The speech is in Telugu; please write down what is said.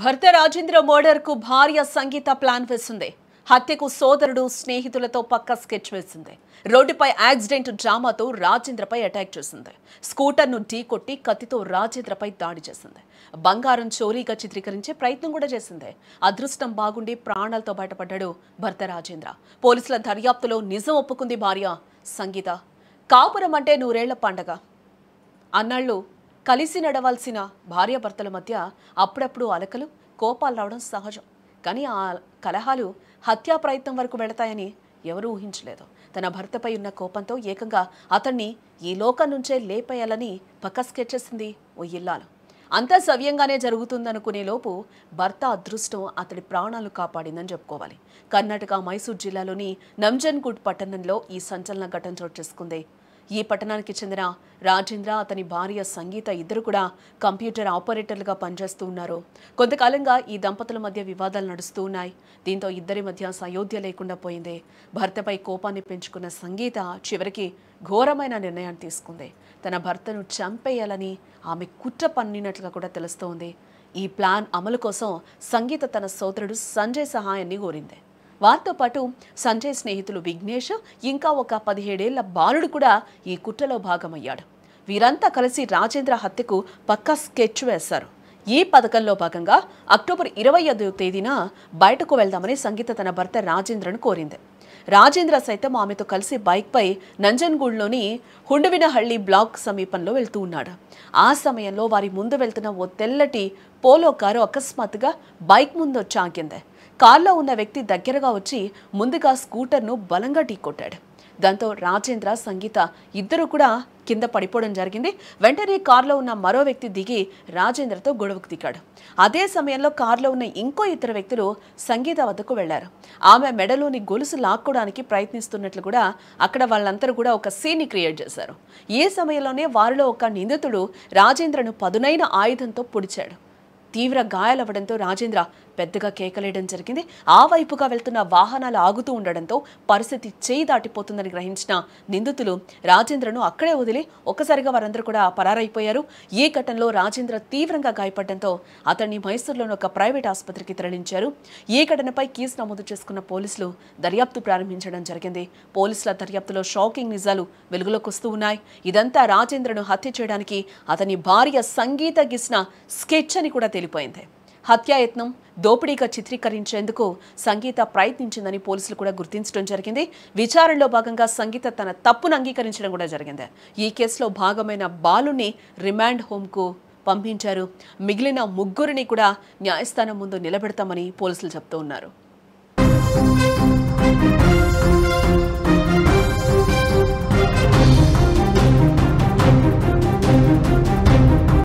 భర్త రాజేంద్ర మర్డర్ కు భార్య సంగీత ప్లాన్ వేసింది. హత్యకు సోదరుడు స్నేహితులతో పక్కా స్కెచ్ వేసింది. రోడ్డుపై యాక్సిడెంట్ డ్రామాతో రాజేంద్రపై అటాక్ చేసింది. స్కూటర్ను ఢీకొట్టి కత్తితో రాజేంద్రపై దాడి చేసింది. బంగారం చోరీగా చిత్రీకరించే ప్రయత్నం కూడా చేసింది. అదృష్టం బాగుండి ప్రాణాలతో బయటపడ్డాడు భర్త రాజేంద్ర. పోలీసుల దర్యాప్తులో నిజం ఒప్పుకుంది భార్య సంగీత. కాపురం అంటే నూరేళ్ల పండగ అన్నాళ్ళు కలిసి నడవాల్సిన భార్యాభర్తల మధ్య అప్పుడప్పుడు అలకలు కోపాలు రావడం సహజం. కానీ ఆ కలహాలు హత్యా ప్రయత్నం వరకు వెళతాయని ఎవరూ ఊహించలేదు. తన భర్తపై ఉన్న కోపంతో ఏకంగా అతన్ని ఈ లోకం నుంచే లేపేయాలని పక్క స్కెచ్ చేసింది ఓ ఇల్లాలు. అంతా సవ్యంగానే జరుగుతుందనుకునే లోపు భర్త అదృష్టం అతడి ప్రాణాలు కాపాడిందని చెప్పుకోవాలి. కర్ణాటక మైసూర్ జిల్లాలోని నంజన్గూడ్ పట్టణంలో ఈ సంచలన ఘటన చోటు చేసుకుంది. ఈ పట్టణానికి చెందిన రాజేంద్ర, అతని భార్య సంగీత ఇద్దరు కూడా కంప్యూటర్ ఆపరేటర్లుగా పనిచేస్తూ ఉన్నారు. కొంతకాలంగా ఈ దంపతుల మధ్య వివాదాలు నడుస్తూ ఉన్నాయి. దీంతో ఇద్దరి మధ్య సయోధ్య లేకుండా పోయింది. భర్తపై కోపాన్ని పెంచుకున్న సంగీత చివరికి ఘోరమైన నిర్ణయాన్ని తీసుకుంది. తన భర్తను చంపేయాలని ఆమె కుట్ర పన్నినట్లుగా కూడా తెలుస్తోంది. ఈ ప్లాన్ అమలు కోసం సంగీత తన సోదరుడు సంజయ్ సహాయాన్ని కోరింది. వారితో పాటు సంజయ్ స్నేహితులు విఘ్నేష్, ఇంకా ఒక 17 ఏళ్ల బాలుడు కూడా ఈ కుట్రలో భాగమయ్యాడు. వీరంతా కలిసి రాజేంద్ర హత్యకు పక్కా స్కెచ్ వేశారు. ఈ పథకంలో భాగంగా అక్టోబర్ 25వ తేదీన బయటకు వెళ్దామని సంగీత తన భర్త రాజేంద్రను కోరింది. రాజేంద్ర సైతం ఆమెతో కలిసి బైక్పై నంజన్గూడ్లోని హుండవినహళ్లి బ్లాక్ సమీపంలో వెళ్తూ ఉన్నాడు. ఆ సమయంలో వారి ముందు వెళ్తున్న ఓ తెల్లటి పోలో కారు అకస్మాత్తుగా బైక్ ముందు వచ్చి ఆగింది. కారులో ఉన్న వ్యక్తి దగ్గరగా వచ్చి ముందుగా స్కూటర్ను బలంగా ఢీకొట్టాడు. దాంతో రాజేంద్ర, సంగీత ఇద్దరు కూడా కింద పడిపోవడం జరిగింది. వెంటనే కారులో ఉన్న మరో వ్యక్తి దిగి రాజేంద్రతో గొడవకు దిగాడు. అదే సమయంలో కారులో ఉన్న ఇంకో ఇద్దరు వ్యక్తులు సంగీత వద్దకు వెళ్లారు. ఆమె మెడలోని గొలుసు లాక్కోవడానికి ప్రయత్నిస్తున్నట్లు కూడా అక్కడ వాళ్ళందరూ కూడా ఒక సీన్ని క్రియేట్ చేశారు. ఈ సమయంలోనే వారిలో ఒక నిందితుడు రాజేంద్రను పదునైన ఆయుధంతో పొడిచాడు. తీవ్ర గాయాలవ్వడంతో రాజేంద్ర పెద్దగా కేకలేయడం జరిగింది. ఆ వైపుగా వెళ్తున్న వాహనాలు ఆగుతూ ఉండడంతో పరిస్థితి చేయి దాటిపోతుందని గ్రహించిన నిందితులు రాజేంద్రను అక్కడే వదిలి ఒక్కసారిగా వారందరూ కూడా పరారైపోయారు. ఈ ఘటనలో రాజేంద్ర తీవ్రంగా గాయపడడంతో అతన్ని మైసూరులోని ఒక ప్రైవేట్ ఆసుపత్రికి తరలించారు. ఈ ఘటనపై కేసు నమోదు చేసుకున్న పోలీసులు దర్యాప్తు ప్రారంభించడం జరిగింది. పోలీసుల దర్యాప్తులో షాకింగ్ నిజాలు వెలుగులోకి వస్తూ ఉన్నాయి. ఇదంతా రాజేంద్రను హత్య చేయడానికి అతని భార్య సంగీత గీసిన స్కెచ్ అని కూడా తెలిపోయింది. హత్యాయత్నం దోపిడీగా చిత్రీకరించేందుకు సంగీత ప్రయత్నించిందని పోలీసులు కూడా గుర్తించడం జరిగింది. విచారణలో భాగంగా సంగీత తన తప్పును అంగీకరించడం కూడా జరిగింది. ఈ కేసులో భాగమైన బాలుని రిమాండ్ హోమ్కు పంపించారు. మిగిలిన ముగ్గురిని కూడా న్యాయస్థానం ముందు నిలబెడతామని పోలీసులు చెప్తూ ఉన్నారు.